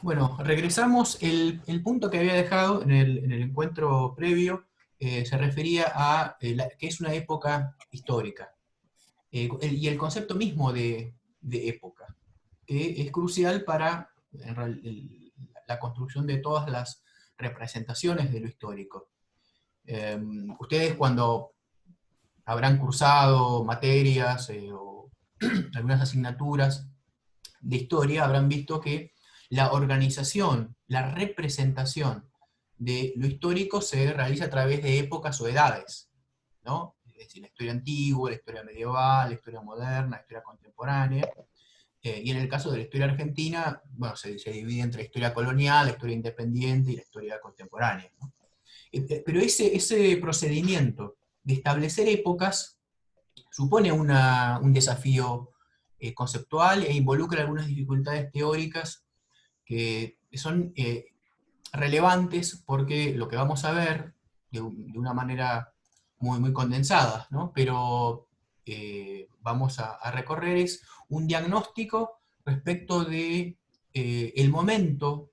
Bueno, regresamos. El punto que había dejado en el encuentro previo se refería a que es una época histórica. Y el concepto mismo de época, que es crucial para la construcción de todas las representaciones de lo histórico. Ustedes cuando habrán cursado materias o algunas asignaturas de historia habrán visto que la organización, la representación de lo histórico se realiza a través de épocas o edades, ¿no? Es decir, la historia antigua, la historia medieval, la historia moderna, la historia contemporánea. Y en el caso de la historia argentina, bueno, se divide entre la historia colonial, la historia independiente y la historia contemporánea, ¿no? Pero ese procedimiento de establecer épocas supone un desafío conceptual e involucra algunas dificultades teóricas que son relevantes porque lo que vamos a ver de una manera muy condensada, ¿no? Pero vamos a recorrer es un diagnóstico respecto de el momento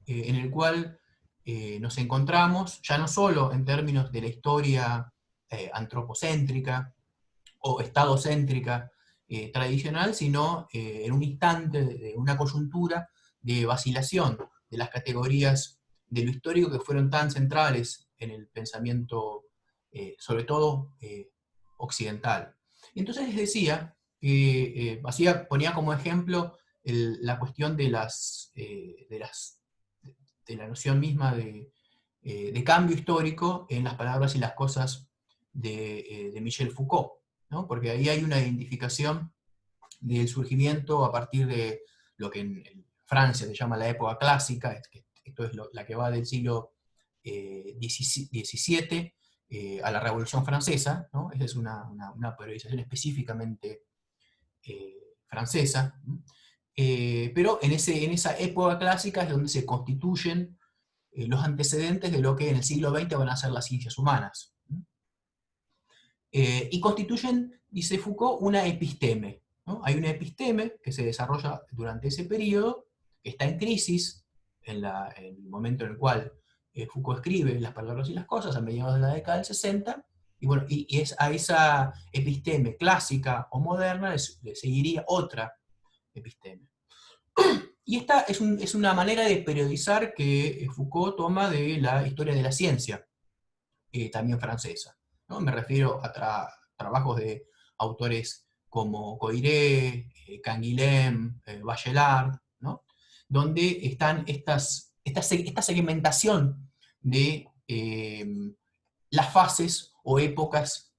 en el cual nos encontramos, ya no solo en términos de la historia antropocéntrica, o estadocéntrica tradicional, sino en un instante de una coyuntura de vacilación de las categorías de lo histórico que fueron tan centrales en el pensamiento, sobre todo occidental. Entonces les decía que ponía como ejemplo la cuestión de la noción misma de cambio histórico en las palabras y las cosas de Michel Foucault, ¿no? Porque ahí hay una identificación del surgimiento a partir de lo que en Francia se llama la época clásica, esto es la que va del siglo XVII a la Revolución Francesa, ¿no? Esa es una periodización específicamente francesa, ¿no? Pero en esa época clásica es donde se constituyen los antecedentes de lo que en el siglo XX van a ser las ciencias humanas. Y constituyen, dice Foucault, una episteme, ¿no? Hay una episteme que se desarrolla durante ese periodo, que está en crisis en el momento en el cual Foucault escribe Las palabras y las cosas, a mediados de la década del 60, y, bueno, y es a esa episteme clásica o moderna le seguiría otra episteme. Y esta es una manera de periodizar que Foucault toma de la historia de la ciencia, también francesa, ¿no? Me refiero a trabajos de autores como Coiré, Canguilhem, Bachelard, ¿no? Donde están esta segmentación de las fases o épocas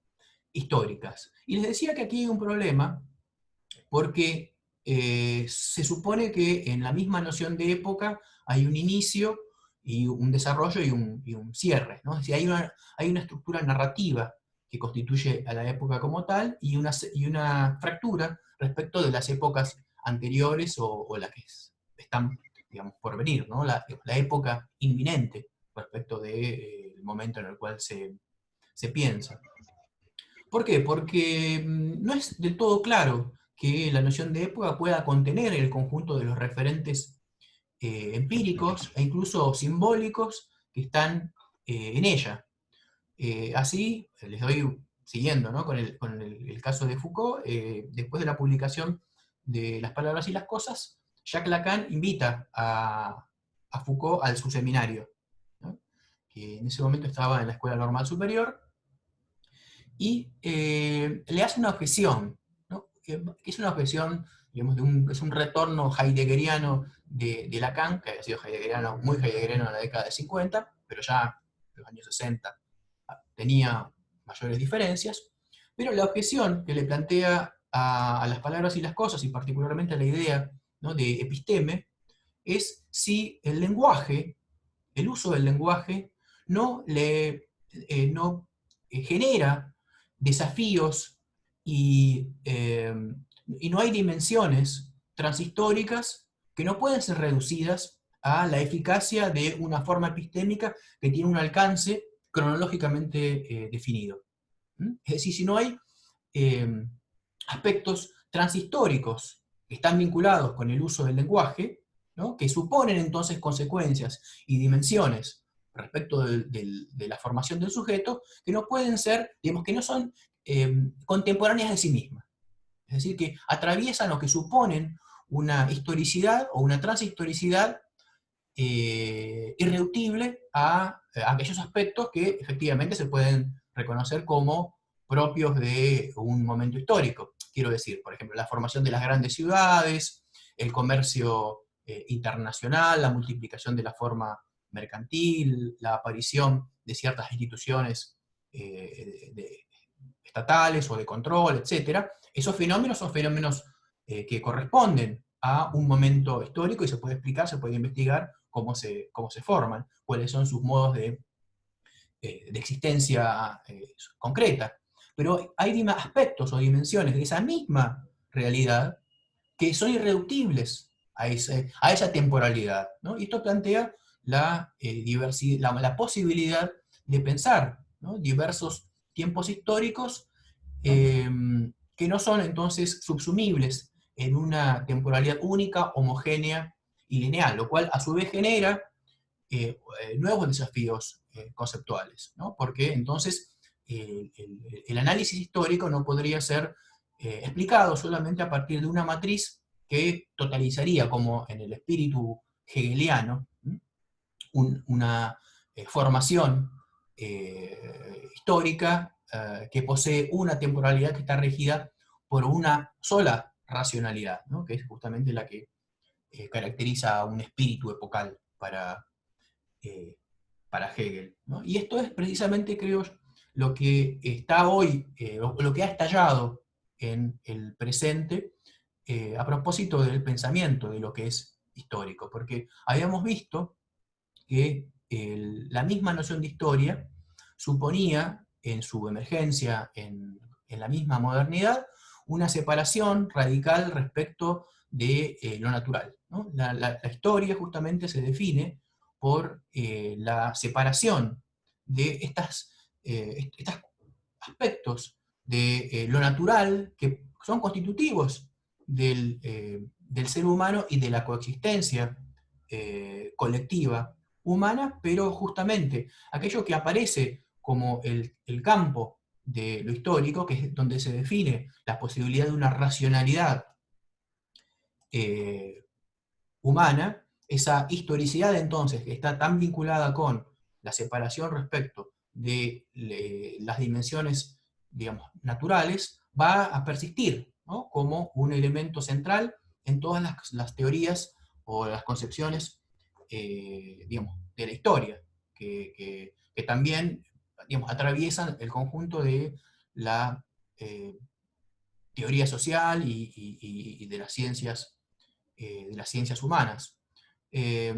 históricas. Y les decía que aquí hay un problema porque se supone que en la misma noción de época hay un inicio y un desarrollo y un cierre, ¿no? Es decir, hay una estructura narrativa que constituye a la época como tal y una fractura respecto de las épocas anteriores o las que están, digamos, por venir, ¿no? La época inminente respecto del momento en el cual se piensa. ¿Por qué? Porque no es del todo claro que la noción de época pueda contener el conjunto de los referentes empíricos e incluso simbólicos que están en ella. Así, les doy, siguiendo, ¿no? con el caso de Foucault, después de la publicación de Las palabras y las cosas, Jacques Lacan invita a Foucault al su seminario, ¿no? Que en ese momento estaba en la Escuela Normal Superior, y le hace una objeción, ¿no? Que es una objeción, digamos, es un retorno heideggeriano de Lacan, que ha sido heideggeriano, muy heideggeriano en la década de 50, pero ya en los años 60 tenía mayores diferencias, pero la objeción que le plantea a las palabras y las cosas, y particularmente a la idea, ¿no?, de episteme, es si el lenguaje, el uso del lenguaje, no genera desafíos y no hay dimensiones transhistóricas que no pueden ser reducidas a la eficacia de una forma epistémica que tiene un alcance cronológicamente definido. Es decir, si no hay eh, aspectos transhistóricos que están vinculados con el uso del lenguaje, ¿no? Que suponen entonces consecuencias y dimensiones respecto de la formación del sujeto, que no pueden ser, digamos, que no son contemporáneas de sí mismas. Es decir, que atraviesan lo que suponen una historicidad o una transhistoricidad irreductible a aquellos aspectos que efectivamente se pueden reconocer como propios de un momento histórico. Quiero decir, por ejemplo, la formación de las grandes ciudades, el comercio internacional, la multiplicación de la forma mercantil, la aparición de ciertas instituciones estatales o de control, etc. Esos fenómenos son fenómenos que corresponden a un momento histórico y se puede explicar, se puede investigar cómo se forman, cuáles son sus modos de existencia concreta. Pero hay aspectos o dimensiones de esa misma realidad que son irreductibles a esa temporalidad, ¿no? Y esto plantea la posibilidad de pensar, ¿no? Diversos tiempos históricos eh, que no son entonces subsumibles en una temporalidad única, homogénea y lineal, lo cual a su vez genera nuevos desafíos conceptuales, ¿no? Porque entonces el análisis histórico no podría ser explicado solamente a partir de una matriz que totalizaría, como en el espíritu hegeliano, una formación histórica que posee una temporalidad que está regida por una sola racionalidad, ¿no? Que es justamente la que caracteriza a un espíritu epocal eh, para Hegel, ¿no? Y esto es precisamente, creo, lo que está hoy, lo que ha estallado en el presente a propósito del pensamiento de lo que es histórico, porque habíamos visto que la misma noción de historia suponía en su emergencia en la misma modernidad una separación radical respecto de lo natural, ¿no? La historia justamente se define por la separación de estos aspectos de lo natural que son constitutivos del ser humano y de la coexistencia colectiva humana, pero justamente aquello que aparece como el campo de lo histórico, que es donde se define la posibilidad de una racionalidad eh, humana, esa historicidad entonces que está tan vinculada con la separación respecto de las dimensiones, digamos, naturales, va a persistir, ¿no? Como un elemento central en todas las teorías o las concepciones, digamos, de la historia, que también, digamos, atraviesan el conjunto de la eh, teoría social y de las ciencias humanas. Eh,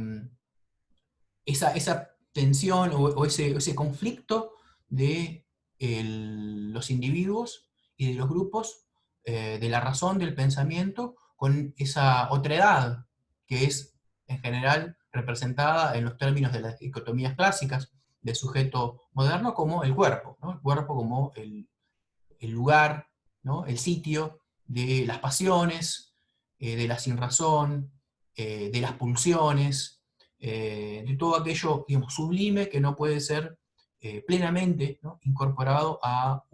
esa tensión o ese conflicto de los individuos y de los grupos, de la razón, del pensamiento, con esa otredad que es en general representada en los términos de las dicotomías clásicas del sujeto moderno como el cuerpo, ¿no? El cuerpo como el lugar, ¿no? El sitio de las pasiones, de la sinrazón, de las pulsiones, de todo aquello, digamos, sublime que no puede ser plenamente, ¿no? Incorporado a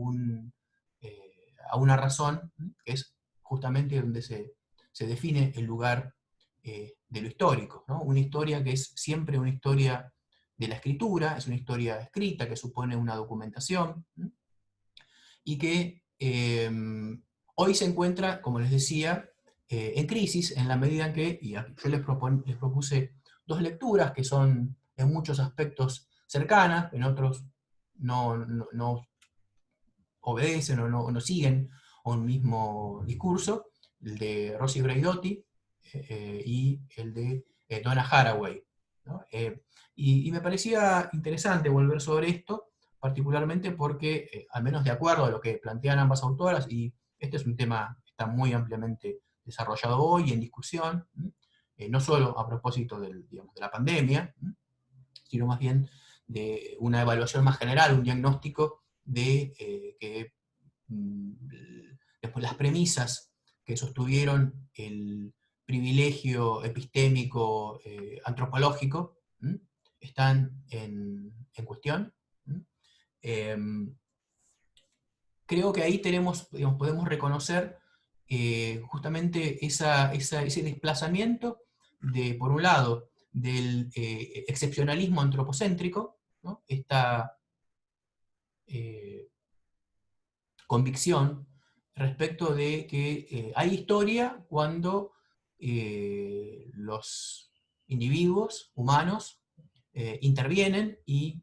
una razón, que es justamente donde se define el lugar de lo histórico, ¿no? Una historia que es siempre una historia de la escritura, es una historia escrita que supone una documentación, y que hoy se encuentra, como les decía, en crisis en la medida en que, y yo les propuse dos lecturas que son en muchos aspectos cercanas, en otros no obedecen o no siguen un mismo discurso, el de Rossi Braidotti y el de Donna Haraway, ¿no? Y me parecía interesante volver sobre esto, particularmente porque, al menos de acuerdo a lo que plantean ambas autoras, y este es un tema que está muy ampliamente desarrollado hoy en discusión, no solo a propósito digamos, de la pandemia, sino más bien de una evaluación más general, un diagnóstico de que después las premisas que sostuvieron privilegio epistémico, antropológico, están en cuestión. Em, Creo que ahí tenemos, digamos, podemos reconocer justamente ese desplazamiento de, por un lado, del excepcionalismo antropocéntrico, ¿no? Esta eh, convicción respecto de que hay historia cuando los individuos humanos intervienen y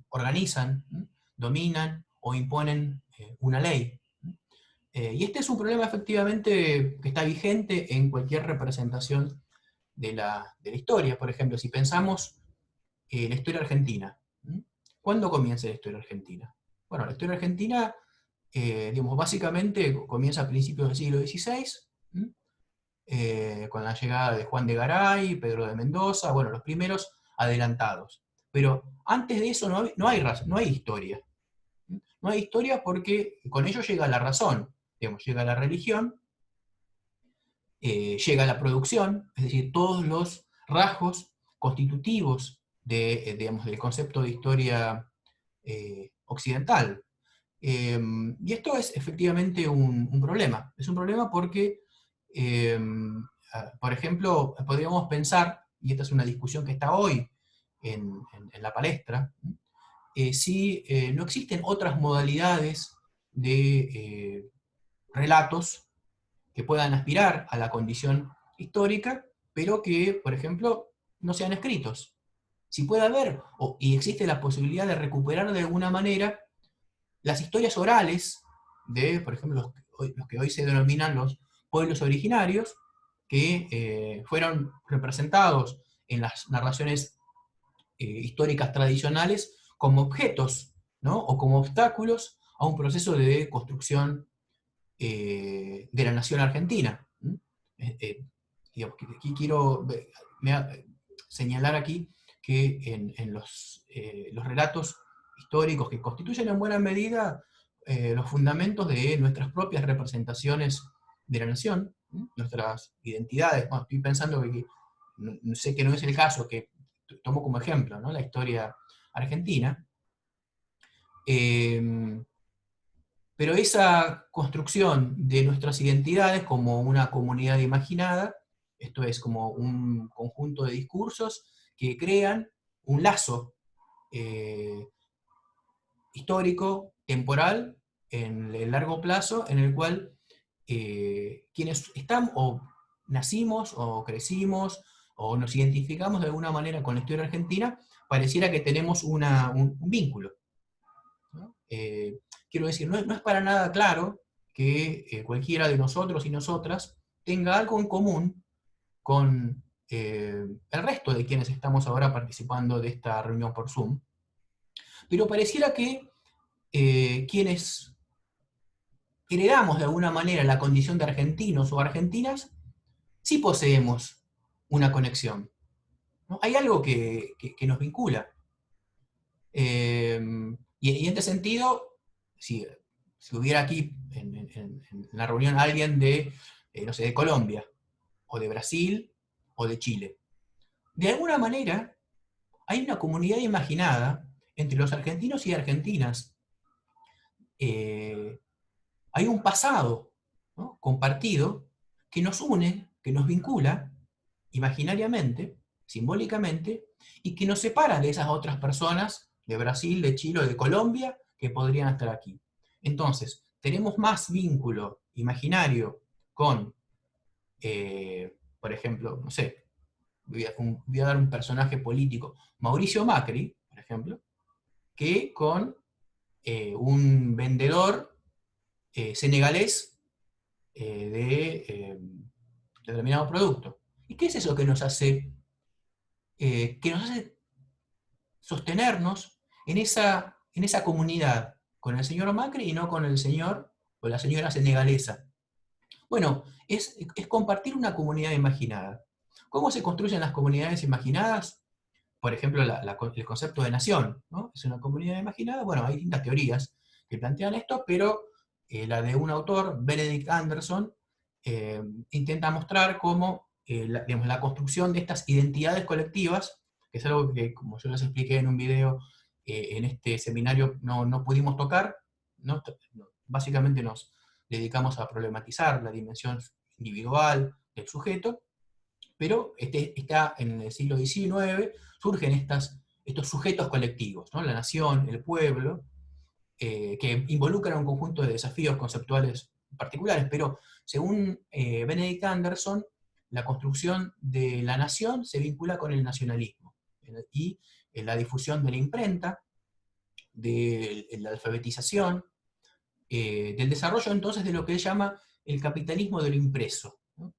organizan, dominan o imponen una ley. Y este es un problema efectivamente que está vigente en cualquier representación de la historia. Por ejemplo, si pensamos la historia argentina, ¿cuándo comienza la historia argentina? Bueno, la historia argentina, digamos, básicamente comienza a principios del siglo XVI, con la llegada de Juan de Garay, Pedro de Mendoza, bueno, los primeros adelantados. Pero antes de eso no hay historia. No hay historia porque con ello llega la razón, digamos, llega la religión, llega la producción, es decir, todos los rasgos constitutivos digamos, del concepto de historia occidental. Y esto es efectivamente un problema. Es un problema porque, por ejemplo, podríamos pensar, y esta es una discusión que está hoy en la palestra, si no existen otras modalidades de relatos que puedan aspirar a la condición histórica, pero que, por ejemplo, no sean escritos. Si puede haber, y existe la posibilidad de recuperar de alguna manera las historias orales de, por ejemplo, los que hoy se denominan los pueblos originarios, que fueron representados en las narraciones históricas tradicionales como objetos, ¿no? O como obstáculos a un proceso de construcción de la nación argentina. Digamos, aquí quiero señalar aquí que en los relatos históricos que constituyen en buena medida los fundamentos de nuestras propias representaciones de la nación, nuestras identidades. Bueno, estoy pensando que sé que no es el caso, que tomo como ejemplo, ¿no? La historia argentina. Eh, pero esa construcción de nuestras identidades como una comunidad imaginada, esto es como un conjunto de discursos que crean un lazo eh, histórico, temporal, en el largo plazo, en el cual quienes están o nacimos o crecimos o nos identificamos de alguna manera con la historia argentina, pareciera que tenemos un vínculo, ¿no? Quiero decir, no es para nada claro que cualquiera de nosotros y nosotras tenga algo en común con el resto de quienes estamos ahora participando de esta reunión por Zoom, pero pareciera que quienes heredamos de alguna manera la condición de argentinos o argentinas, sí poseemos una conexión, ¿no? Hay algo que nos vincula. Eh, y en este sentido, si hubiera aquí en la reunión alguien de, no sé, de Colombia, o de Brasil, o de Chile, de alguna manera hay una comunidad imaginada entre los argentinos y argentinas. Eh, Hay un pasado, ¿no?, compartido que nos une, que nos vincula imaginariamente, simbólicamente, y que nos separa de esas otras personas de Brasil, de Chile o de Colombia que podrían estar aquí. Entonces, tenemos más vínculo imaginario con, por ejemplo, no sé, voy a dar un personaje político, Mauricio Macri, por ejemplo, que con un vendedor senegalés de determinado producto. ¿Y qué es eso que nos hace sostenernos en esa comunidad con el señor Macri y no con el señor o la señora senegalesa? Bueno, es compartir una comunidad imaginada. ¿Cómo se construyen las comunidades imaginadas? Por ejemplo, el concepto de nación, ¿no? Es una comunidad imaginada. Bueno, hay distintas teorías que plantean esto, pero la de un autor, Benedict Anderson, intenta mostrar cómo digamos, la construcción de estas identidades colectivas, que es algo que, como yo les expliqué en un video, en este seminario no pudimos tocar, ¿no? Básicamente nos dedicamos a problematizar la dimensión individual del sujeto, pero está en el siglo XIX, surgen estos sujetos colectivos, ¿no? La nación, el pueblo, que involucran un conjunto de desafíos conceptuales particulares, pero según Benedict Anderson, la construcción de la nación se vincula con el nacionalismo, y la difusión de la imprenta, de la alfabetización, del desarrollo entonces de lo que él llama el capitalismo de lo impreso, ¿no?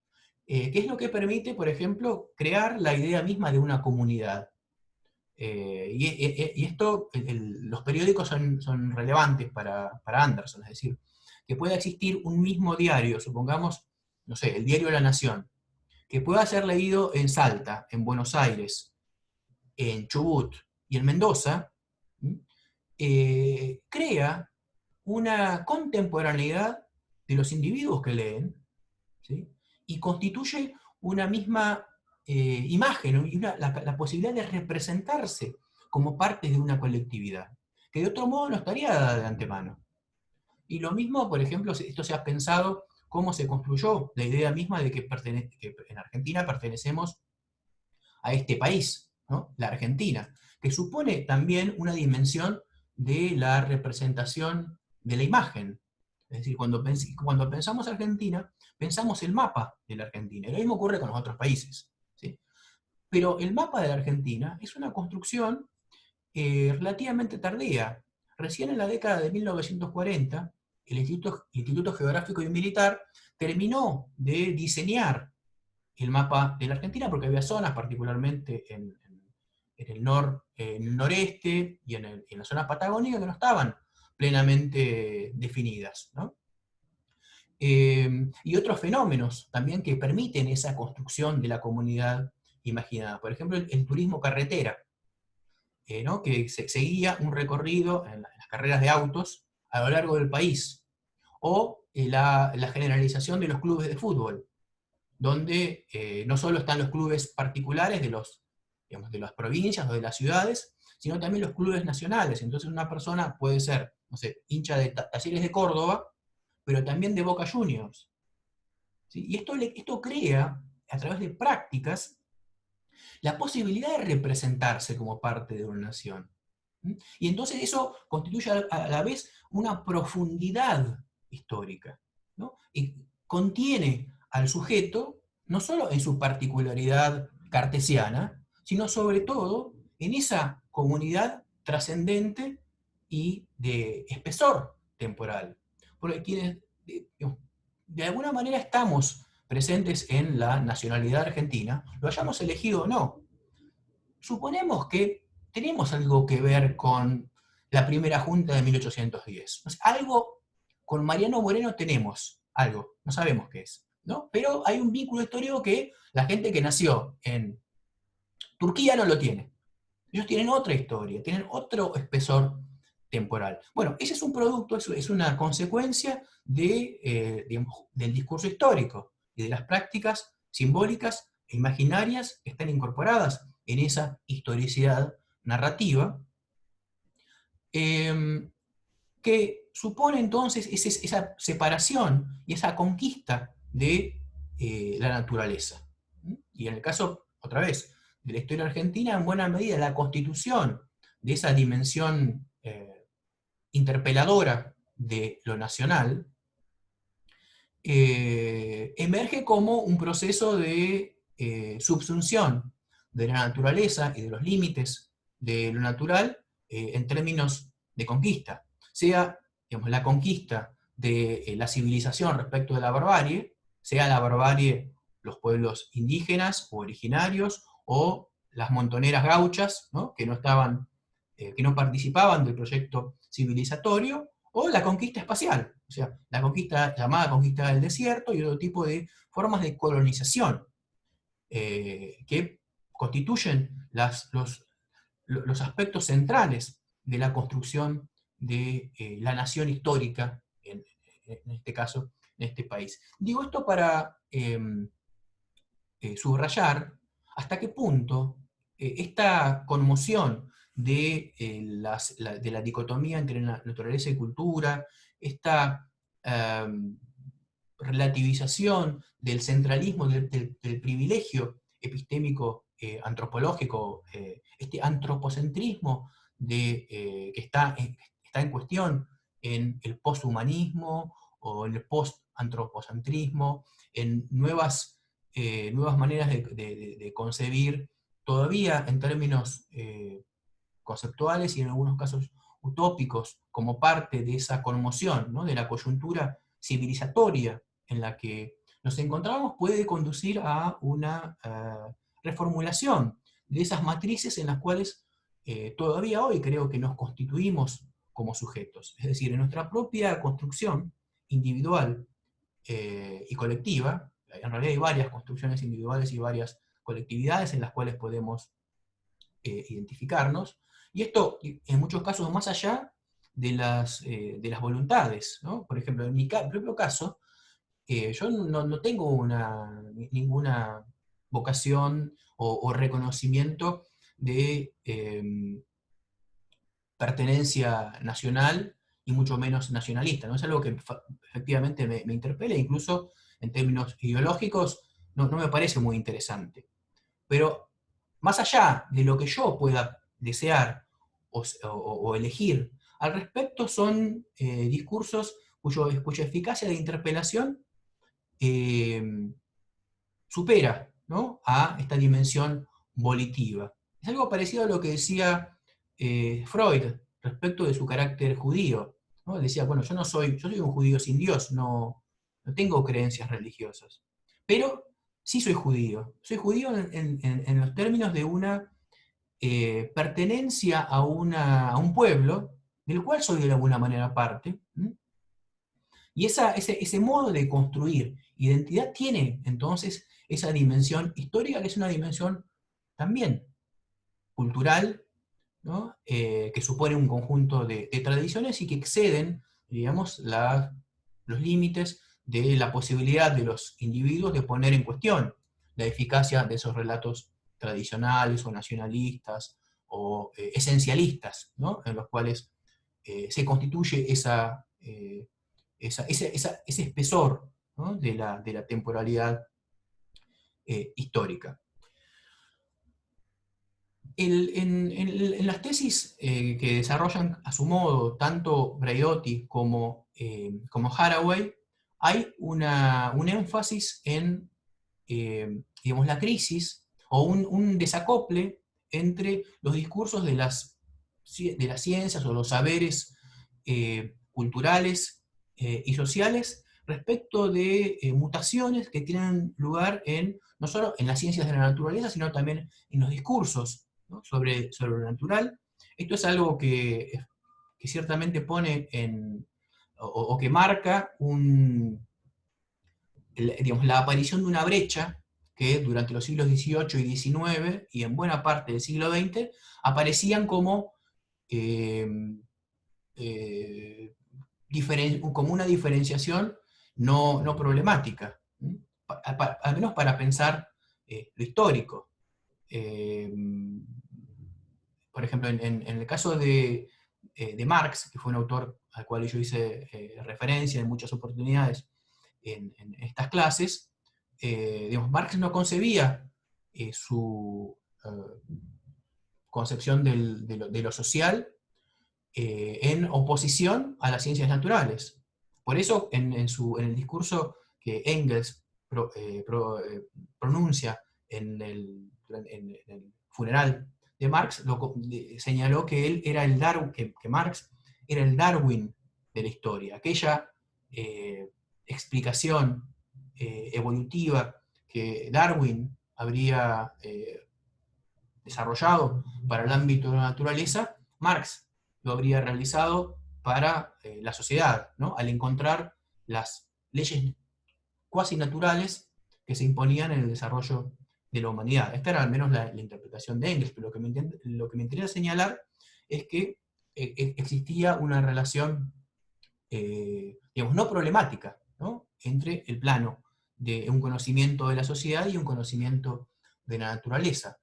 Que es lo que permite, por ejemplo, crear la idea misma de una comunidad. Y esto, los periódicos son relevantes para Anderson, es decir, que pueda existir un mismo diario, supongamos, no sé, el diario La Nación, que pueda ser leído en Salta, en Buenos Aires, en Chubut y en Mendoza, crea una contemporaneidad de los individuos que leen, ¿sí? Y constituye una misma imagen, y la posibilidad de representarse como parte de una colectividad, que de otro modo no estaría dada de antemano. Y lo mismo, por ejemplo, esto se ha pensado cómo se construyó la idea misma de que en Argentina pertenecemos a este país, ¿no? La Argentina, que supone también una dimensión de la representación de la imagen. Es decir, cuando pensamos Argentina, pensamos el mapa de la Argentina. Y lo mismo ocurre con los otros países, ¿sí? Pero el mapa de la Argentina es una construcción relativamente tardía. Recién en la década de 1940, el Instituto Geográfico y Militar terminó de diseñar el mapa de la Argentina, porque había zonas, particularmente en el noreste y en la zona patagónica, que no estaban plenamente definidas, ¿no? Y otros fenómenos también que permiten esa construcción de la comunidad imaginada. Por ejemplo, el turismo carretera, ¿no? Que seguía un recorrido en las carreras de autos a lo largo del país. O la generalización de los clubes de fútbol, donde no solo están los clubes particulares digamos, de las provincias o de las ciudades, sino también los clubes nacionales. Entonces una persona puede ser, no sé, hincha de Talleres de Córdoba, pero también de Boca Juniors, ¿sí? Y esto crea, a través de prácticas, la posibilidad de representarse como parte de una nación. Y entonces eso constituye a la vez una profundidad histórica, ¿no? Y contiene al sujeto no solo en su particularidad cartesiana, sino sobre todo en esa comunidad trascendente y de espesor temporal. Porque quienes de alguna manera estamos presentes en la nacionalidad argentina, lo hayamos elegido o no. Suponemos que tenemos algo que ver con la primera junta de 1810. O sea, algo con Mariano Moreno tenemos, algo, no sabemos qué es, ¿no? Pero hay un vínculo histórico que la gente que nació en Turquía no lo tiene. Ellos tienen otra historia, tienen otro espesor temporal. Bueno, ese es un producto, es una consecuencia digamos, del discurso histórico y de las prácticas simbólicas e imaginarias que están incorporadas en esa historicidad narrativa, que supone entonces esa separación y esa conquista de la naturaleza. Y en el caso, otra vez, de la historia argentina, en buena medida la constitución de esa dimensión interpeladora de lo nacional, emerge como un proceso de subsunción de la naturaleza y de los límites de lo natural en términos de conquista. Sea, digamos, la conquista de la civilización respecto de la barbarie, sea la barbarie los pueblos indígenas o originarios, o las montoneras gauchas, ¿no? Que no participaban del proyecto civilizatorio, o la conquista espacial, o sea, la conquista llamada conquista del desierto y otro tipo de formas de colonización que constituyen los aspectos centrales de la construcción de la nación histórica, en este caso en este país. Digo esto para subrayar hasta qué punto esta conmoción de, de la dicotomía entre naturaleza y cultura, esta relativización del centralismo, del privilegio epistémico antropológico, este antropocentrismo que está en cuestión en el posthumanismo o en el postantropocentrismo, en nuevas maneras de concebir, todavía en términos conceptuales y en algunos casos utópicos, como parte de esa conmoción, ¿no?, de la coyuntura civilizatoria en la que nos encontramos, puede conducir a una reformulación de esas matrices en las cuales todavía hoy creo que nos constituimos como sujetos. Es decir, en nuestra propia construcción individual y colectiva, en realidad hay varias construcciones individuales y varias colectividades en las cuales podemos identificarnos, y esto en muchos casos más allá de las voluntades, ¿no? Por ejemplo, en mi propio caso, yo no tengo ninguna vocación o reconocimiento de pertenencia nacional y mucho menos nacionalista, ¿no? Es algo que efectivamente me interpela, incluso en términos ideológicos no me parece muy interesante. Pero más allá de lo que yo pueda desear o elegir al respecto, son discursos cuya eficacia de interpelación eh, supera, ¿no?, a esta dimensión volitiva. Es algo parecido a lo que decía Freud respecto de su carácter judío, ¿no? Él decía, bueno, yo soy un judío sin Dios, no tengo creencias religiosas, pero sí soy judío en los términos de una pertenencia a un pueblo, del cual soy de alguna manera parte, ¿m? Y ese modo de construir identidad tiene entonces esa dimensión histórica, que es una dimensión también cultural, ¿no?, que supone un conjunto de tradiciones y que exceden, digamos, los límites de la posibilidad de los individuos de poner en cuestión la eficacia de esos relatos tradicionales o nacionalistas o esencialistas, ¿no?, en los cuales se constituye ese espesor, ¿no?, de la temporalidad histórica. En las tesis que desarrollan a su modo tanto Braiotti como Haraway, hay un énfasis en digamos, la crisis o un desacople entre los discursos de las ciencias o los saberes culturales y sociales respecto de mutaciones que tienen lugar no solo en las ciencias de la naturaleza, sino también en los discursos, ¿no?, sobre lo natural. Esto es algo que ciertamente pone o que marca digamos, la aparición de una brecha que durante los siglos XVIII y XIX y en buena parte del siglo XX aparecían como, eh, eh, como una diferenciación no problemática, al menos para pensar lo histórico. Eh, por ejemplo, en el caso de Marx, que fue un autor al cual yo hice referencia en muchas oportunidades en estas clases, digamos, Marx no concebía su concepción de lo social en oposición a las ciencias naturales. Por eso, en el discurso que Engels pronuncia en el funeral de Marx, señaló que él era que Marx era el Darwin de la historia, aquella explicación evolutiva que Darwin habría desarrollado para el ámbito de la naturaleza, Marx lo habría realizado para la sociedad, ¿no?, al encontrar las leyes cuasi naturales que se imponían en el desarrollo de la humanidad. Esta era al menos la interpretación de Engels, pero lo que me interesa señalar es que existía una relación, digamos, no problemática, ¿no?, entre el plano de un conocimiento de la sociedad y un conocimiento de la naturaleza.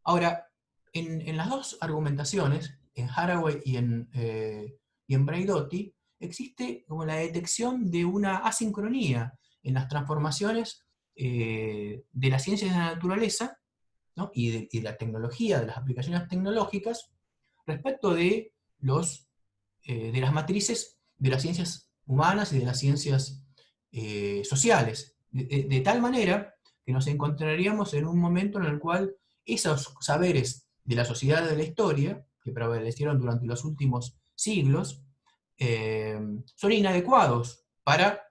Ahora, en las dos argumentaciones, en Haraway y en Braidotti, existe como la detección de una asincronía en las transformaciones de las ciencias de la naturaleza, ¿no? Y de la tecnología, de las aplicaciones tecnológicas, respecto de las matrices de las ciencias humanas y de las ciencias sociales. De tal manera que nos encontraríamos en un momento en el cual esos saberes de la sociedad de la historia, que prevalecieron durante los últimos siglos, son inadecuados para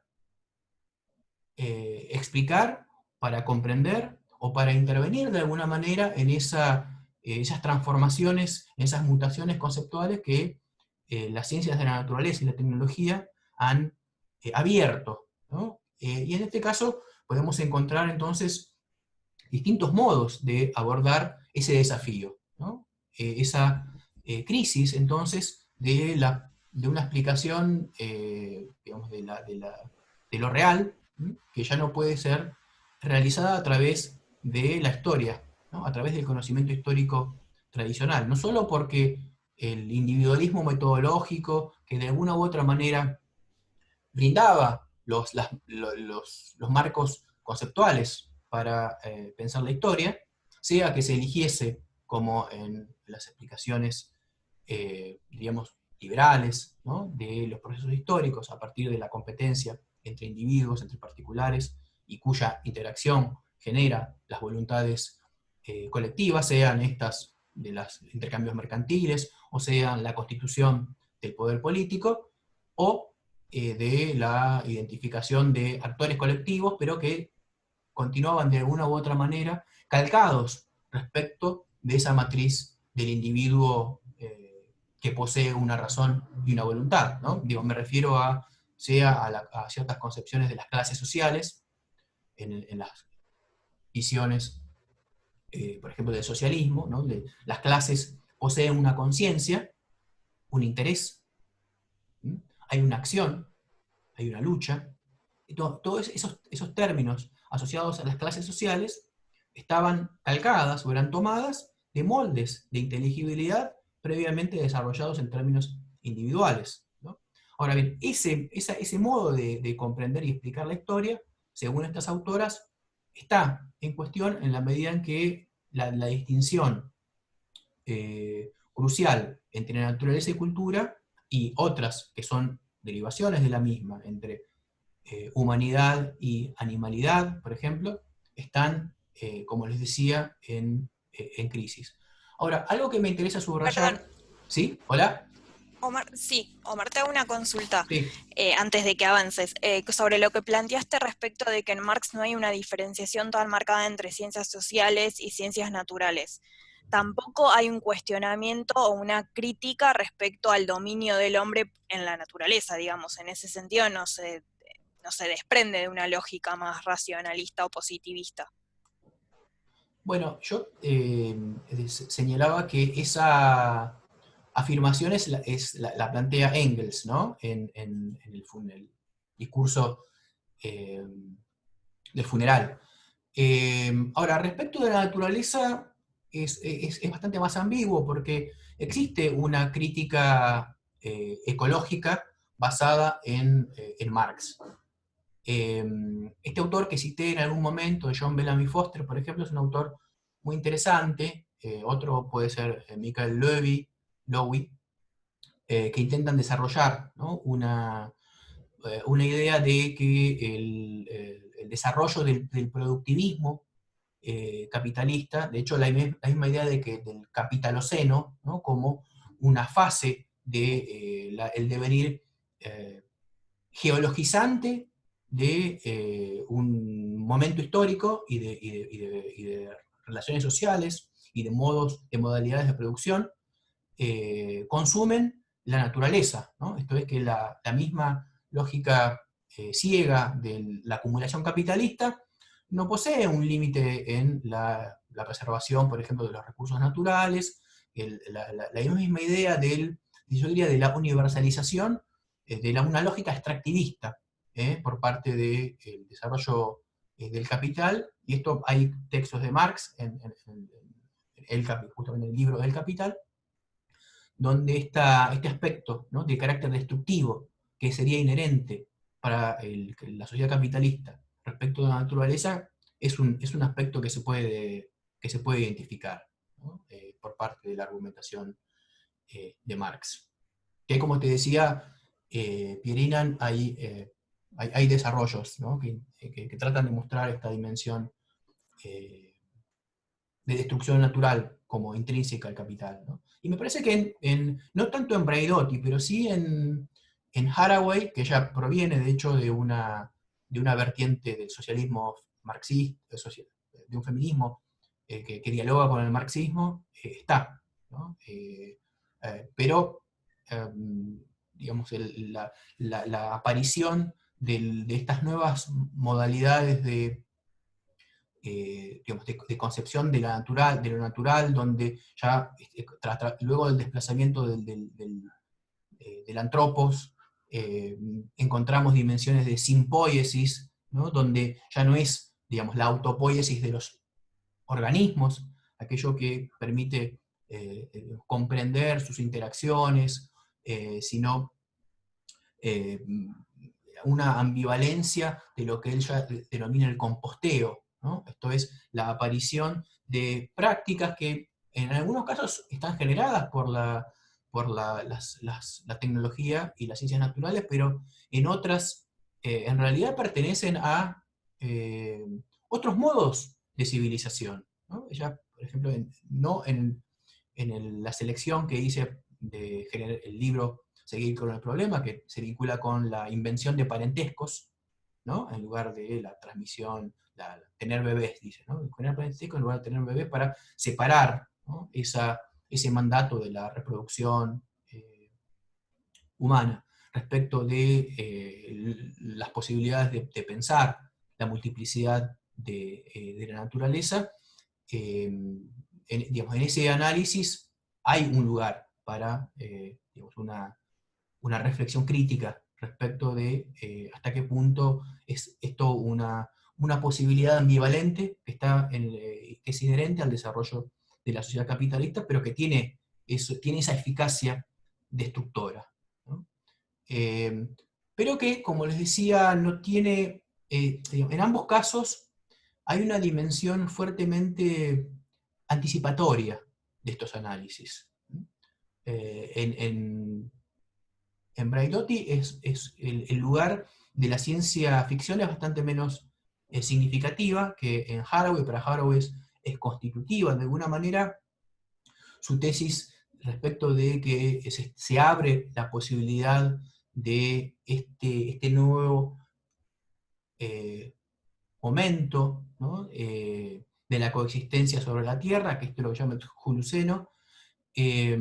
explicar, para comprender o para intervenir de alguna manera en esas transformaciones, en esas mutaciones conceptuales que las ciencias de la naturaleza y la tecnología han abierto, ¿no? Y en este caso podemos encontrar entonces distintos modos de abordar ese desafío, ¿no? Esa crisis entonces de una explicación digamos, de lo real, ¿m? Que ya no puede ser realizada a través de la historia, ¿no? A través del conocimiento histórico tradicional, no solo porque el individualismo metodológico, que de alguna u otra manera brindaba los marcos conceptuales para pensar la historia, sea que se eligiese, como en las explicaciones, digamos, liberales, ¿no? De los procesos históricos, a partir de la competencia entre individuos, entre particulares, y cuya interacción genera las voluntades colectivas, sean estas de los intercambios mercantiles, o sean la constitución del poder político, o de la identificación de actores colectivos, pero que continuaban de alguna u otra manera calcados respecto de esa matriz del individuo que posee una razón y una voluntad, ¿no? Digo, me refiero a ciertas concepciones de las clases sociales, en las visiones, por ejemplo, del socialismo, ¿no? Las clases poseen una conciencia, un interés, ¿m? Hay una acción, hay una lucha. Todos esos términos asociados a las clases sociales estaban calcadas o eran tomadas de moldes de inteligibilidad previamente desarrollados en términos individuales, ¿no? Ahora bien, ese modo de comprender y explicar la historia, según estas autoras, está en cuestión en la medida en que la distinción crucial entre naturaleza y cultura, y otras que son derivaciones de la misma, entre humanidad y animalidad, por ejemplo, están, como les decía, en crisis. Ahora, algo que me interesa Perdón, subrayar, ¿sí? ¿Hola? Omar, sí, Omar, te hago una consulta Sí. antes de que avances, sobre lo que planteaste respecto de que en Marx no hay una diferenciación tan marcada entre ciencias sociales y ciencias naturales. Tampoco hay un cuestionamiento o una crítica respecto al dominio del hombre en la naturaleza, digamos. En ese sentido no se desprende de una lógica más racionalista o positivista. Bueno, yo señalaba que esa afirmación la plantea Engels, ¿no? En el discurso eh, del funeral. Ahora, respecto de la naturaleza, es bastante más ambiguo porque existe una crítica ecológica basada en Marx. Este autor que cité en algún momento, John Bellamy Foster, por ejemplo, es un autor muy interesante. Otro puede ser Michael Lowy, que intentan desarrollar, ¿no? Una idea de que el desarrollo del productivismo capitalista, de hecho la misma idea del capitaloceno, ¿no? Como una fase del devenir eh, geologizante de un momento histórico y de relaciones sociales y de modos, de modalidades de producción, consumen la naturaleza, ¿no? Esto es que la misma lógica ciega de la acumulación capitalista no posee un límite en la preservación, por ejemplo, de los recursos naturales, la misma idea yo diría, de la universalización, una lógica extractivista, por parte del desarrollo del capital, y esto hay textos de Marx justamente en el libro del Capital, donde este aspecto, ¿no?, de carácter destructivo que sería inherente para la sociedad capitalista respecto de la naturaleza es un aspecto que se puede identificar, ¿no?, por parte de la argumentación de Marx. Que como te decía, Pierinan, hay desarrollos, ¿no?, que tratan de mostrar esta dimensión eh, de destrucción natural como intrínseca al capital, ¿no? Y me parece que no tanto en Braidotti, pero sí en Haraway, que ya proviene de hecho de una vertiente del socialismo marxista, de un feminismo que dialoga con el marxismo, está, ¿no? Pero, digamos, la aparición de estas nuevas modalidades digamos, de concepción de lo natural, donde ya luego del desplazamiento del antropos, encontramos dimensiones de simpoiesis, ¿no?, donde ya no es, digamos, la autopoiesis de los organismos, aquello que permite comprender sus interacciones, sino eh, una ambivalencia de lo que él ya denomina el composteo, ¿no? Esto es la aparición de prácticas que en algunos casos están generadas por la tecnología y las ciencias naturales, pero en otras en realidad pertenecen a otros modos de civilización, ¿no? Ella, por ejemplo, no en la selección que hice de el libro Seguir con el problema, que se vincula con la invención de parentescos, ¿no?, en lugar de la transmisión, tener bebés, dice, ¿no?, tener parentescos en lugar de tener bebés para separar, ¿no?, ese mandato de la reproducción humana respecto de las posibilidades de pensar la multiplicidad de la naturaleza. Digamos, en ese análisis hay un lugar para digamos, una reflexión crítica respecto de hasta qué punto es esto una posibilidad ambivalente que es inherente al desarrollo de la sociedad capitalista, pero que tiene esa eficacia destructora, ¿no? Eh, pero que, como les decía, no tiene, en ambos casos hay una dimensión fuertemente anticipatoria de estos análisis. En Braidotti es el lugar de la ciencia ficción es bastante menos significativa que en Haraway. Para Haraway es constitutiva. De alguna manera, su tesis respecto de que se abre la posibilidad de este nuevo momento, ¿no?, de la coexistencia sobre la Tierra, que esto es lo que llama Juluceno, eh,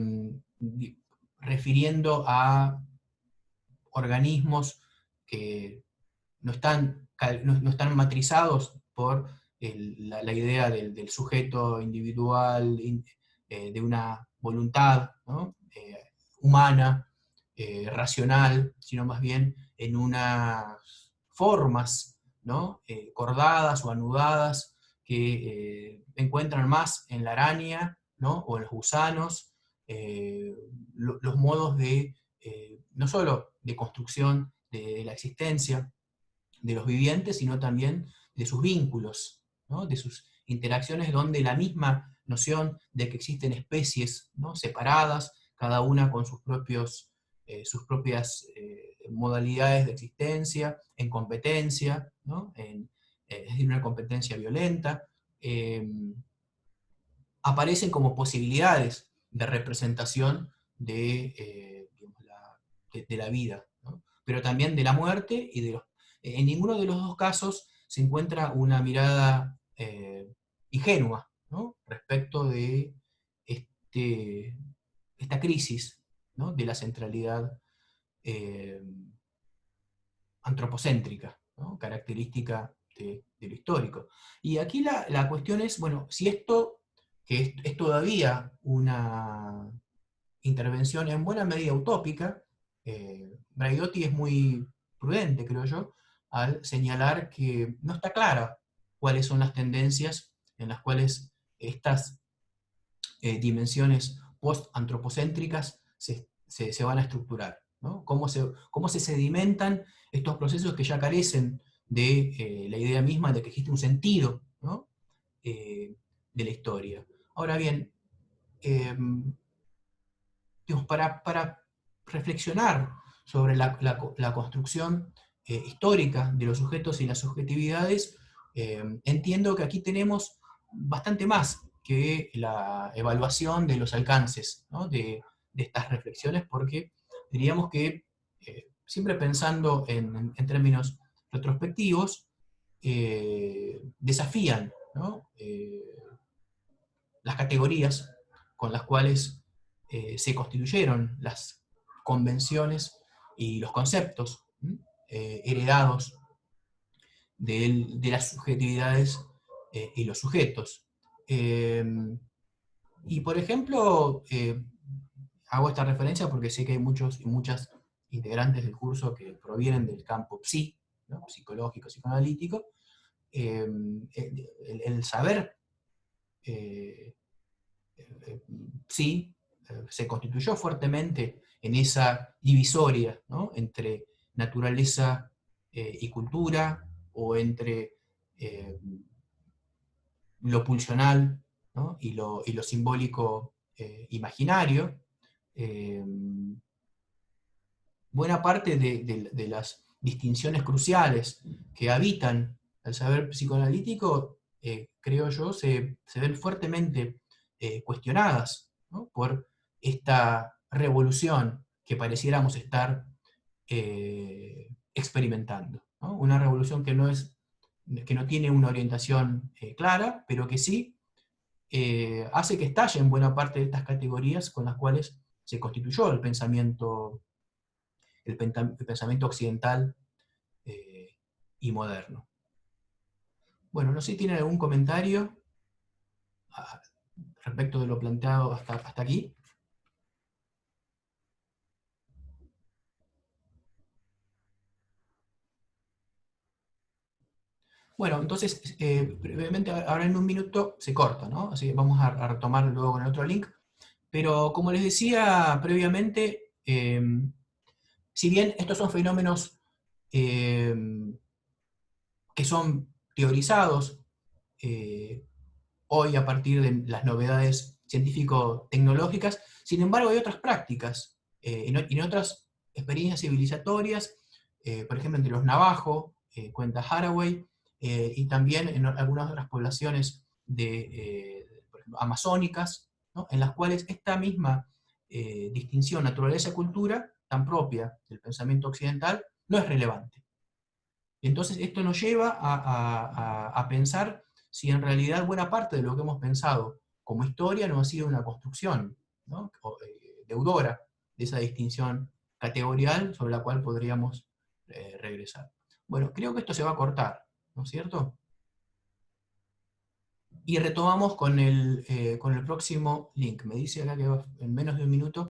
refiriendo a organismos que no están matrizados por la idea del sujeto individual, de una voluntad, ¿no?, humana, racional, sino más bien en unas formas, ¿no?, cordadas o anudadas que encuentran más en la araña, ¿no?, o en los gusanos, los modos no solo de construcción de la existencia de los vivientes, sino también de sus vínculos, ¿no?, de sus interacciones, donde la misma noción de que existen especies, ¿no?, separadas, cada una con sus propias modalidades de existencia, en competencia, ¿no?, es decir, una competencia violenta, aparecen como posibilidades de representación digamos, de la vida, ¿no?, pero también de la muerte y en ninguno de los dos casos se encuentra una mirada ingenua, ¿no?, respecto de esta crisis, ¿no?, de la centralidad eh, antropocéntrica, ¿no?, característica de lo histórico. Y aquí la cuestión es, bueno, si esto, que es todavía una intervención en buena medida utópica, Braidotti es muy prudente, creo yo, al señalar que no está clara cuáles son las tendencias en las cuales estas dimensiones post-antropocéntricas se van a estructurar, ¿no? Cómo se sedimentan estos procesos que ya carecen de la idea misma de que existe un sentido, ¿no? De la historia. Ahora bien, digamos, para reflexionar sobre la construcción histórica de los sujetos y las subjetividades, entiendo que aquí tenemos bastante más que la evaluación de los alcances, ¿no? de estas reflexiones, porque diríamos que, siempre pensando en términos retrospectivos, desafían, ¿no? Las categorías con las cuales se constituyeron las convenciones y los conceptos heredados de las subjetividades y los sujetos. Y por ejemplo, hago esta referencia porque sé que hay muchos y muchas integrantes del curso que provienen del campo psi, ¿no? Psicológico, psicoanalítico. El saber sí, se constituyó fuertemente en esa divisoria, ¿no? Entre naturaleza y cultura, o entre lo pulsional, ¿no? y lo simbólico imaginario. Eh, Buena parte de las distinciones cruciales que habitan el saber psicoanalítico, creo yo, se ven fuertemente cuestionadas, ¿no? Por esta revolución que pareciéramos estar experimentando, ¿no? Una revolución que no tiene una orientación clara, pero que sí hace que estallen buena parte de estas categorías con las cuales se constituyó el pensamiento occidental y moderno. Bueno, no sé si tienen algún comentario respecto de lo planteado hasta aquí. Bueno, entonces, brevemente, ahora en un minuto se corta, ¿no? Así que vamos a retomar luego con el otro link. Pero como les decía previamente, si bien estos son fenómenos que son teorizados hoy a partir de las novedades científico-tecnológicas, sin embargo hay otras prácticas en otras experiencias civilizatorias, por ejemplo entre los navajo, cuenta Haraway, y también en algunas otras poblaciones por ejemplo, amazónicas, ¿no? En las cuales esta misma distinción naturaleza-cultura, tan propia del pensamiento occidental, no es relevante. Y entonces esto nos lleva a pensar si en realidad buena parte de lo que hemos pensado como historia no ha sido una construcción, ¿no? Deudora de esa distinción categorial sobre la cual podríamos regresar. Bueno, creo que esto se va a cortar, ¿no es cierto? Y retomamos con el próximo link. Me dice acá que en menos de un minuto